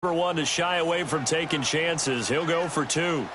Number one to shy away from taking chances. He'll go for two.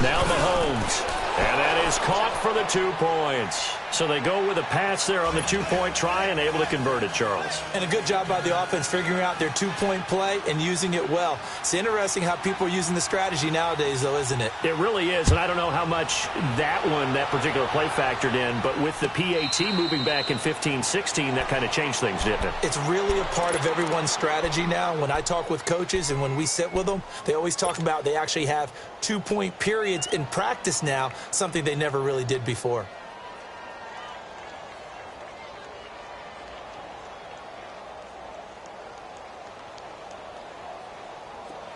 Now Mahomes. And that is caught for the 2 points. So they go with a pass there on the 2-point try and able to convert it, Charles. And a good job by the offense figuring out their 2-point play and using it well. It's interesting how people are using the strategy nowadays, though, isn't it? It really is, and I don't know how much that particular play factored in, but with the PAT moving back in 15-16, that kind of changed things, didn't it? It's really a part of everyone's strategy now. When I talk with coaches and when we sit with them, they always talk about they actually have 2-point periods in practice now, something they never really did before.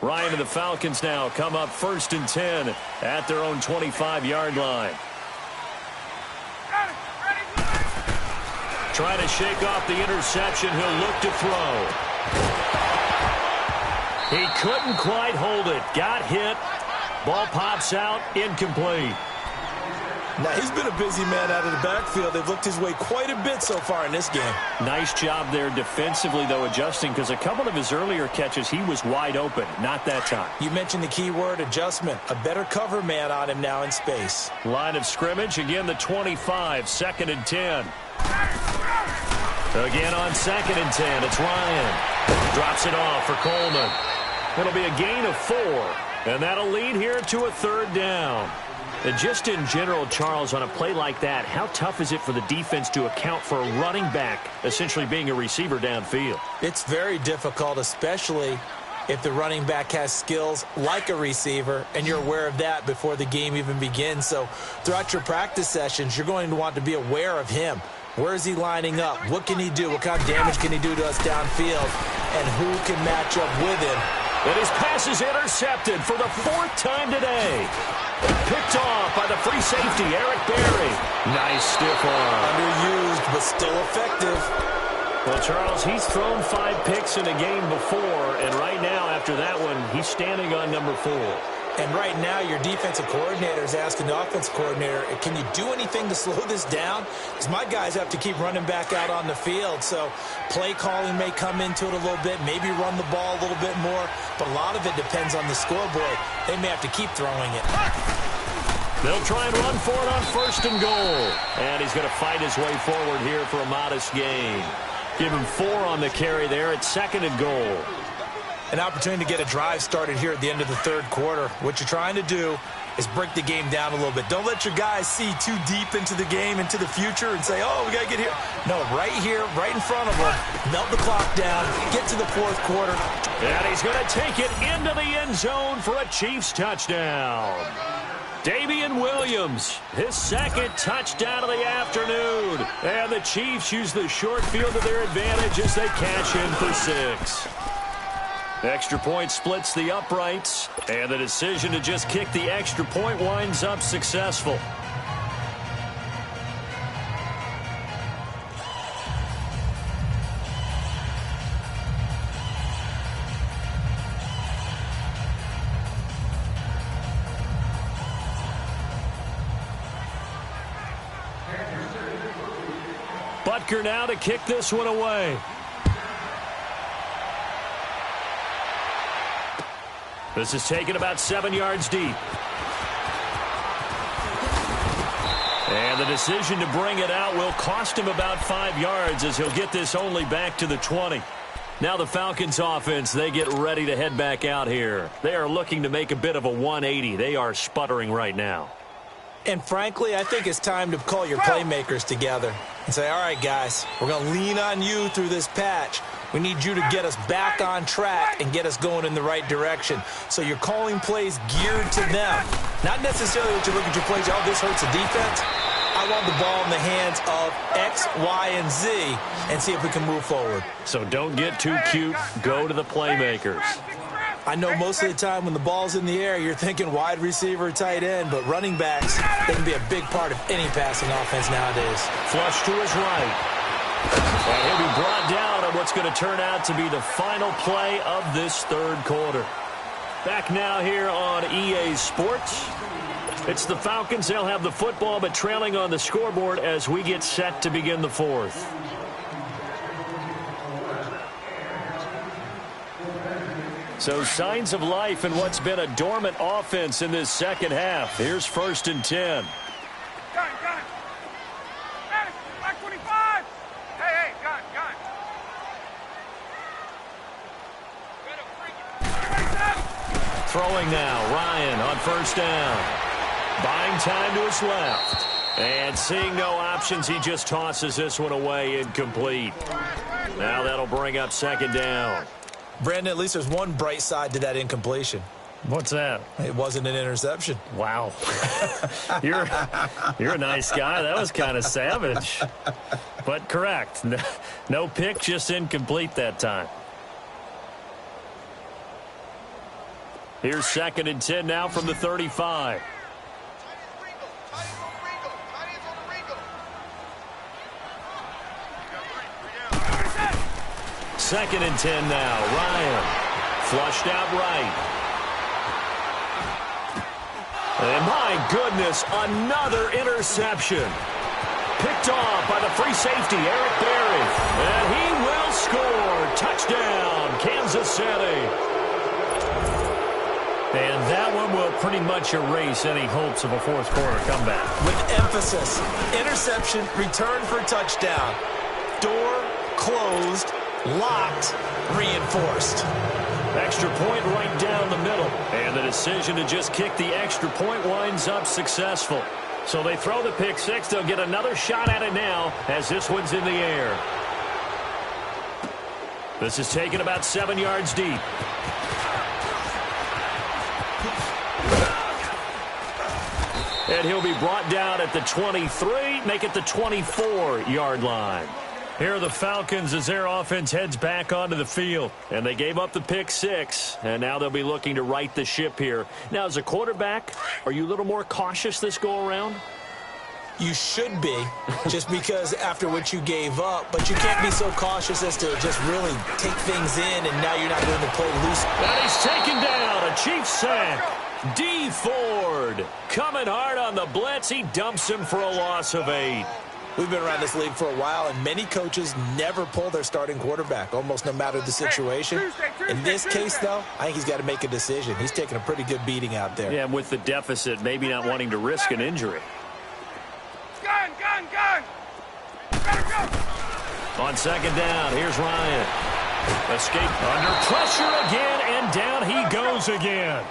Ryan and the Falcons now come up 1st and 10 at their own 25-yard line. Trying to shake off the interception. He'll look to throw. He couldn't quite hold it. Got hit. Ball pops out. Incomplete. Now, he's been a busy man out of the backfield. They've looked his way quite a bit so far in this game. Nice job there defensively, though, adjusting, because a couple of his earlier catches, he was wide open. Not that time. You mentioned the key word, adjustment. A better cover man on him now in space. Line of scrimmage, again the 25, 2nd and 10. Again on 2nd and 10, it's Ryan. Drops it off for Coleman. It'll be a gain of 4, and that'll lead here to a 3rd down. And just in general, Charles, on a play like that, how tough is it for the defense to account for a running back essentially being a receiver downfield? It's very difficult, especially if the running back has skills like a receiver, and you're aware of that before the game even begins. So throughout your practice sessions, you're going to want to be aware of him. Where is he lining up? What can he do? What kind of damage can he do to us downfield? And who can match up with him? And his pass is intercepted for the 4th time today. Picked off by the free safety, Eric Berry. Nice stiff arm. Underused, but still effective. Well, Charles, he's thrown 5 picks in a game before, and right now, after that one, he's standing on number 4. And right now, your defensive coordinator is asking the offensive coordinator, can you do anything to slow this down? Because my guys have to keep running back out on the field. So play calling may come into it a little bit, maybe run the ball a little bit more. But a lot of it depends on the scoreboard. They may have to keep throwing it. They'll try and run for it on 1st and goal. And he's going to fight his way forward here for a modest gain. Give him 4 on the carry there at 2nd and goal. An opportunity to get a drive started here at the end of the 3rd quarter. What you're trying to do is break the game down a little bit. Don't let your guys see too deep into the game, into the future, and say, oh, we got to get here. No, right here, right in front of them, melt the clock down, get to the 4th quarter. And he's going to take it into the end zone for a Chiefs touchdown. Damian Williams, his 2nd touchdown of the afternoon. And the Chiefs use the short field to their advantage as they cash in for 6. Extra point splits the uprights, and the decision to just kick the extra point winds up successful. Butker now to kick this one away. This is taken about 7 yards deep. And the decision to bring it out will cost him about 5 yards as he'll get this only back to the 20. Now the Falcons offense, they get ready to head back out here. They are looking to make a bit of a 180. They are sputtering right now. And frankly, I think it's time to call your playmakers together and say, all right, guys, we're going to lean on you through this patch. We need you to get us back on track and get us going in the right direction. So you're calling plays geared to them. Not necessarily that you look at your plays, oh, this hurts the defense. I want the ball in the hands of X, Y, and Z and see if we can move forward. So don't get too cute. Go to the playmakers. I know most of the time when the ball's in the air, you're thinking wide receiver, tight end, but running backs, they can be a big part of any passing offense nowadays. Flush to his right. And he'll be brought down on what's going to turn out to be the final play of this 3rd quarter. Back now here on EA Sports. It's the Falcons. They'll have the football, but trailing on the scoreboard as we get set to begin the fourth. So signs of life in what's been a dormant offense in this second half. Here's 1st and 10. Gun. Hey, Black 25. Hey, gun. Throwing now, Ryan on 1st down. Buying time to his left. And seeing no options, he just tosses this one away, incomplete. Now that'll bring up 2nd down. Brandon, at least there's one bright side to that incompletion. What's that? It wasn't an interception. Wow. You're a nice guy. That was kind of savage. But correct. No pick, just incomplete that time. Here's 2nd and 10 now from the 35. 2nd and 10 now. Ryan flushed out right. And my goodness, another interception. Picked off by the free safety, Eric Berry. And he will score. Touchdown, Kansas City. And that one will pretty much erase any hopes of a fourth quarter comeback. With emphasis, interception, return for a touchdown. Door closed, locked, reinforced. Extra point right down the middle. And the decision to just kick the extra point winds up successful. So they throw the pick six. They'll get another shot at it now as this one's in the air. This is taken about 7 yards deep. And he'll be brought down at the 23, make it the 24-yard line. Here are the Falcons as their offense heads back onto the field. And they gave up the pick six, and now they'll be looking to right the ship here. Now, as a quarterback, are you a little more cautious this go-around? You should be, just because after what you gave up, but you can't be so cautious as to just really take things in, and now you're not going to play loose. And he's taken down, a Chiefs sack. D. Ford coming hard on the blitz. He dumps him for a loss of 8. We've been around this league for a while, and many coaches never pull their starting quarterback, almost no matter the situation. In this case, though, I think he's got to make a decision. He's taking a pretty good beating out there. Yeah, with the deficit, maybe not wanting to risk an injury. Gun. Better go. On 2nd down, here's Ryan. Escape under pressure again, and down he goes again.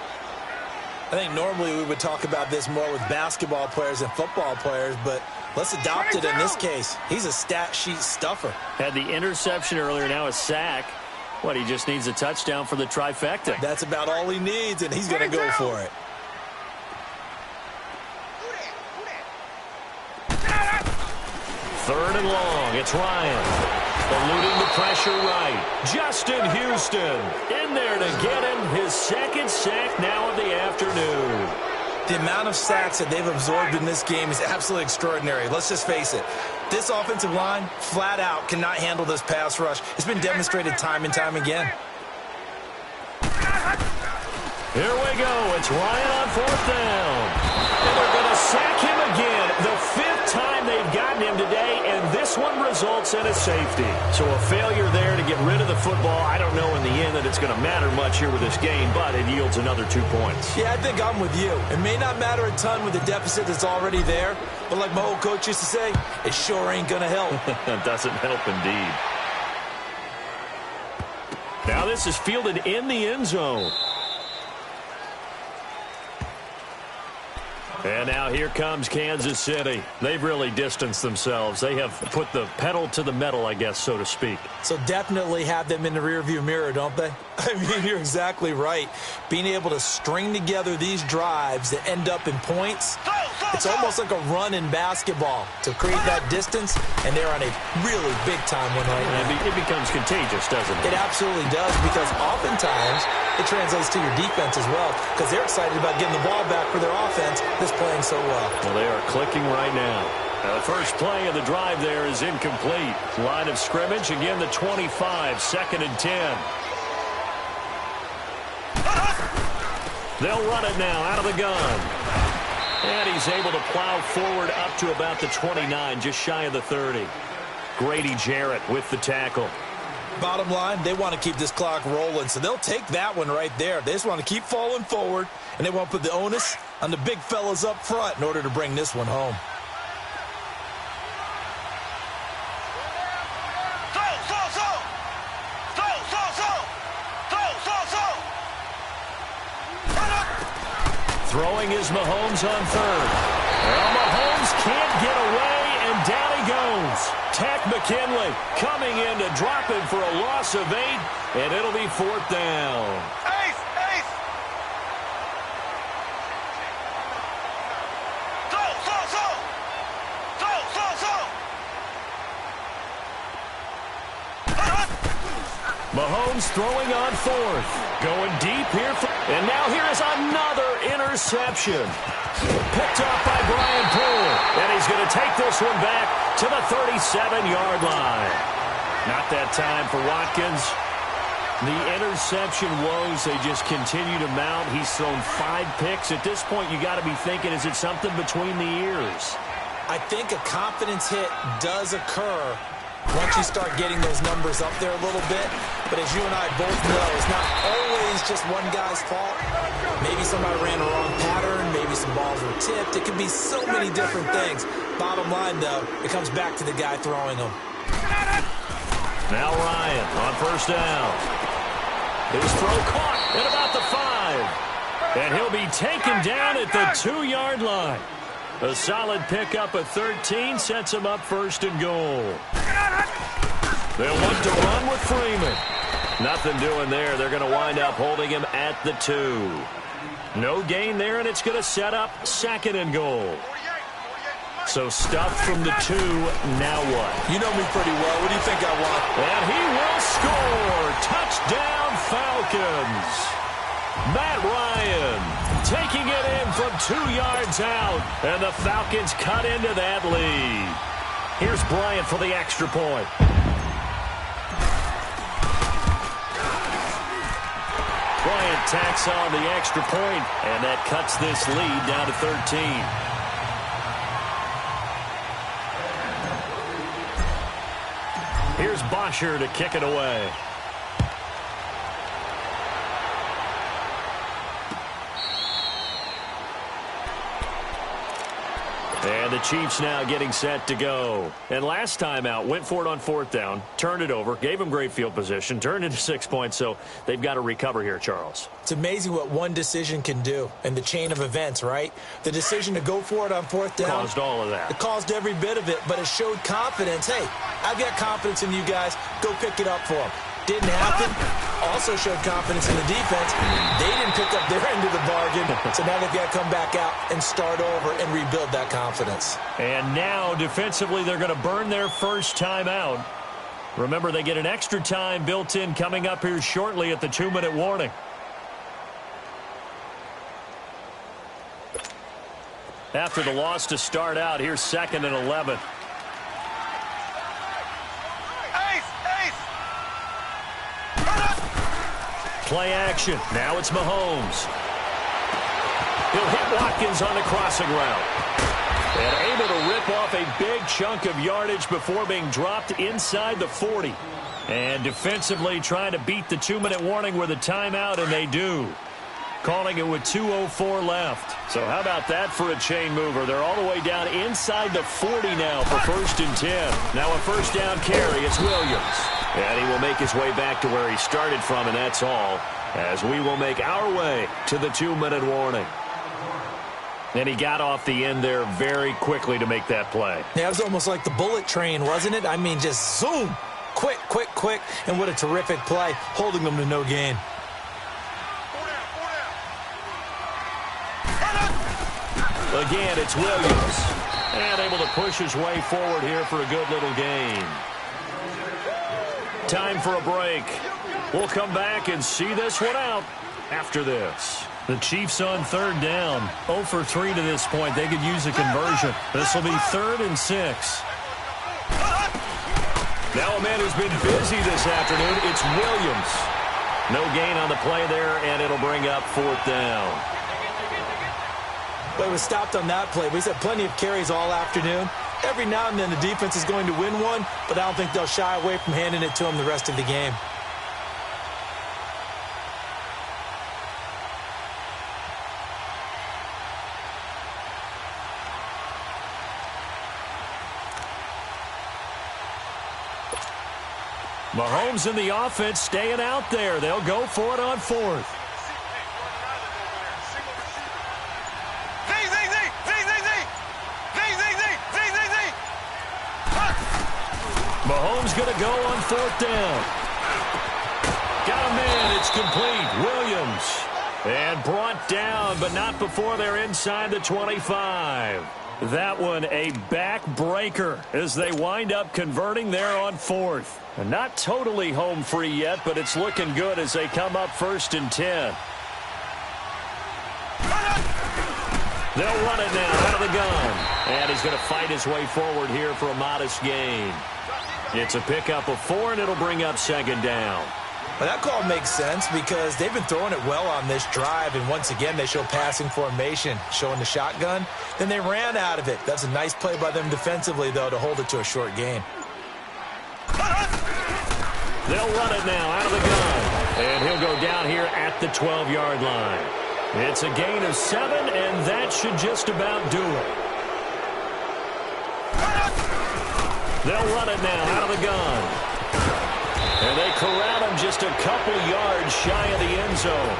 I think normally we would talk about this more with basketball players and football players, but let's adopt it in this case. He's a stat sheet stuffer. Had the interception earlier, now a sack. What, he just needs a touchdown for the trifecta. That's about all he needs, and he's going to go for it. Third and long, it's Ryan. Eluding the pressure right. Justin Houston in there to get him his 2nd sack now of the afternoon. The amount of sacks that they've absorbed in this game is absolutely extraordinary. Let's just face it. This offensive line, flat out, cannot handle this pass rush. It's been demonstrated time and time again. Here we go. It's Ryan on 4th down. And they're going to sack him again. The 5th time they've gotten him today, and this one results in a safety. So a failure there to get rid of the football. I don't know in the end that it's going to matter much here with this game, but it yields another 2 points. Yeah, I think I'm with you. It may not matter a ton with the deficit that's already there, but like my old coach used to say, it sure ain't going to help. It doesn't help indeed. Now this is fielded in the end zone. And now here comes Kansas City. They've really distanced themselves. They have put the pedal to the metal, I guess, so to speak. So definitely have them in the rearview mirror, don't they? I mean, you're exactly right. Being able to string together these drives that end up in points, it's almost like a run in basketball to create that distance, and they're on a really big-time one right now. It becomes contagious, doesn't it? It absolutely does, because oftentimes it translates to your defense as well, because they're excited about getting the ball back for their offense that's playing so well. Well, they are clicking right now. The first play of the drive there is incomplete. Line of scrimmage, again the 25, 2nd and 10. They'll run it now out of the gun. And he's able to plow forward up to about the 29, just shy of the 30. Grady Jarrett with the tackle. Bottom line, they want to keep this clock rolling, so they'll take that one right there. They just want to keep falling forward, and they want to put the onus on the big fellas up front in order to bring this one home. Throwing is Mahomes on third. Well, Mahomes can't get away, and down he goes. Tech McKinley coming in to drop him for a loss of 8, and it'll be 4th down. Ace! Ace! Mahomes throwing on 4th. Going deep here. And now here is another interception. Picked off by Brian Poole. And he's going to take this one back to the 37-yard line. Not that time for Watkins. The interception woes, they just continue to mount. He's thrown 5 picks. At this point, you got to be thinking, is it something between the ears? I think a confidence hit does occur once you start getting those numbers up there a little bit. But as you and I both know, it's not always just one guy's fault. Maybe somebody ran a wrong pattern. Maybe some balls were tipped. It could be so many different things. Bottom line, though, it comes back to the guy throwing them. Now Ryan on 1st down. His throw caught at about the 5. And he'll be taken down at the 2-yard line. A solid pickup of 13 sets him up 1st and goal. They'll look to run with Freeman. Nothing doing there. They're going to wind up holding him at the 2. No gain there, and it's going to set up 2nd and goal. So stuff from the 2. Now what? You know me pretty well. What do you think I want? And he will score. Touchdown, Falcons. Matt Ryan taking it in from 2 yards out. And the Falcons cut into that lead. Here's Bryant for the extra point. Bryant tacks on the extra point, and that cuts this lead down to 13. Here's Bosher to kick it away. And the Chiefs now getting set to go. And last time out, went for it on 4th down, turned it over, gave them great field position, turned into 6 points, so they've got to recover here, Charles. It's amazing what one decision can do in the chain of events, right? The decision to go for it on 4th down. Caused all of that. It caused every bit of it, but it showed confidence. Hey, I've got confidence in you guys. Go pick it up for them. Didn't happen. Also showed confidence in the defense. They didn't pick up their end of the bargain, so now they've got to come back out and start over and rebuild that confidence. And now, defensively, they're going to burn their first time out. Remember, they get an extra time built in coming up here shortly at the 2-minute warning. After the loss to start out, here's 2nd and 11. Play action. Now it's Mahomes. He'll hit Watkins on the crossing route. And able to rip off a big chunk of yardage before being dropped inside the 40. And defensively trying to beat the 2-minute warning with a timeout, and they do. Calling it with 2:04 left. So how about that for a chain mover? They're all the way down inside the 40 now for 1st and 10. Now a 1st down carry. It's Williams. And he will make his way back to where he started from, and that's all, as we will make our way to the 2-minute warning. And he got off the end there very quickly to make that play. Yeah, it was almost like the bullet train, wasn't it? I mean, just zoom. Quick, quick, quick. And what a terrific play, holding them to no gain. Again, it's Williams. And able to push his way forward here for a good little gain. Time for a break. We'll come back and see this one out after this. The Chiefs on 3rd down. 0 for 3 to this point. They could use a conversion. This will be 3rd and 6. Now a man who's been busy this afternoon, it's Williams. No gain on the play there, and it'll bring up 4th down. But it was stopped on that play. We've had plenty of carries all afternoon. Every now and then the defense is going to win one, but I don't think they'll shy away from handing it to them the rest of the game. Mahomes and the offense staying out there. They'll go for it on 4th. Mahomes going to go on 4th down. Got a man. It's complete. Williams. And brought down, but not before they're inside the 25. That one a backbreaker as they wind up converting there on 4th. And not totally home free yet, but it's looking good as they come up 1st and 10. They'll run it now out of the gun. And he's going to fight his way forward here for a modest gain. It's a pickup of 4, and it'll bring up 2nd down. Well, that call makes sense because they've been throwing it well on this drive, and once again they show passing formation, showing the shotgun. Then they ran out of it. That's a nice play by them defensively, though, to hold it to a short gain. They'll run it now out of the gun, and he'll go down here at the 12-yard line. It's a gain of 7, and that should just about do it. They'll run it now out of the gun. And they corral him just a couple yards shy of the end zone.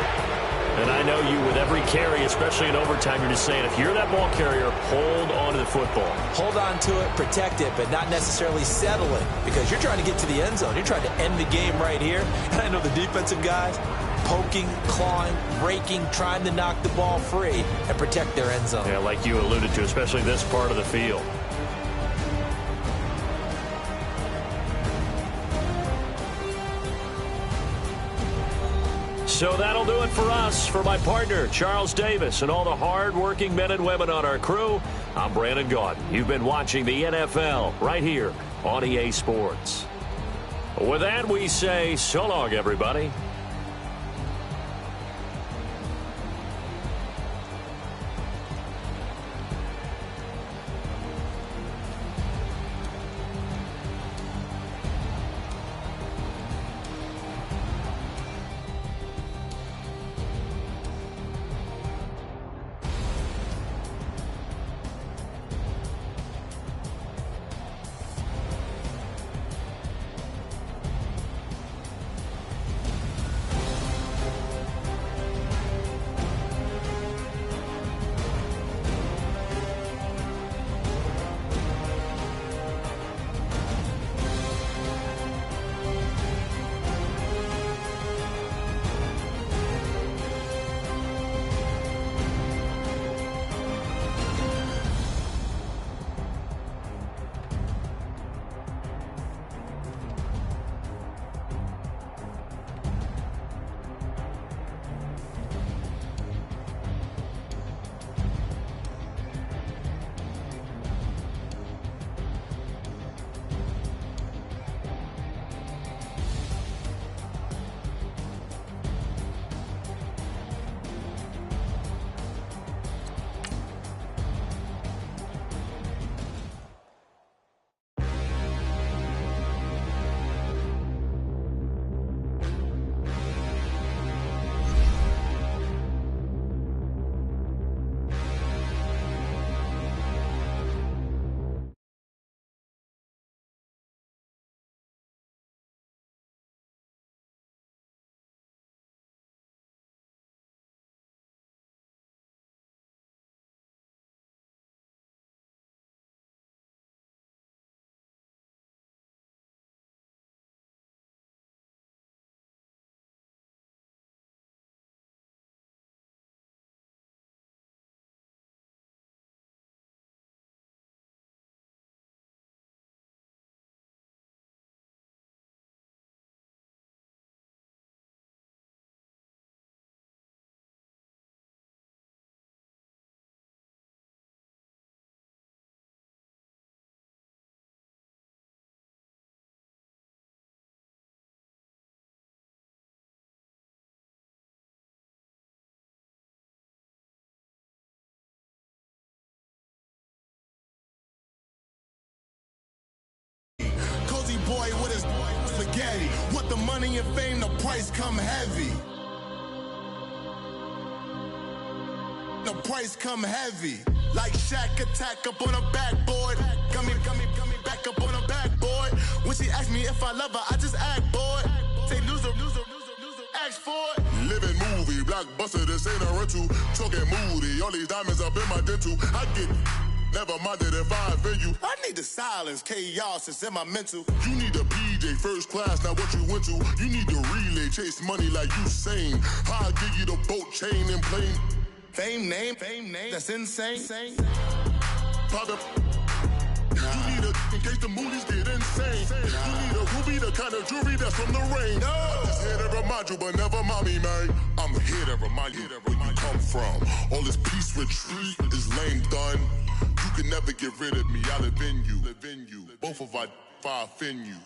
And I know you, with every carry, especially in overtime, you're just saying, if you're that ball carrier, hold on to the football. Hold on to it, protect it, but not necessarily settle it, because you're trying to get to the end zone. You're trying to end the game right here. And I know the defensive guys poking, clawing, raking, trying to knock the ball free and protect their end zone. Yeah, like you alluded to, especially this part of the field. So that'll do it for us. For my partner, Charles Davis, and all the hard-working men and women on our crew, I'm Brandon Gaudin. You've been watching the NFL right here on EA Sports. With that, we say so long, everybody. this spaghetti. What the money and fame, the price come heavy. The price come heavy. Like Shaq attack up on a backboard. Gummy, back up on a backboard. When she asked me if I love her, I just act bored. Say loser, ask for it. Living movie, blockbuster, this ain't a rental. Talking moody, all these diamonds up in my dental. I get never minded if I offend you. I need the silence, chaos is in my mental. You need a PJ, first class, not what you went to. You need the relay, chase money like you sane. I'll give you the boat, chain, and plane. Fame name, that's insane. Private. You need a, in case the movies get insane. You need a ruby, the kind of jewelry that's from the rain. No. I'm just here to remind you, but never mommy, man. I'm here to remind you where you come from. All this peace retreat is lame done. You can never get rid of me, I live in you. Both of our offend you.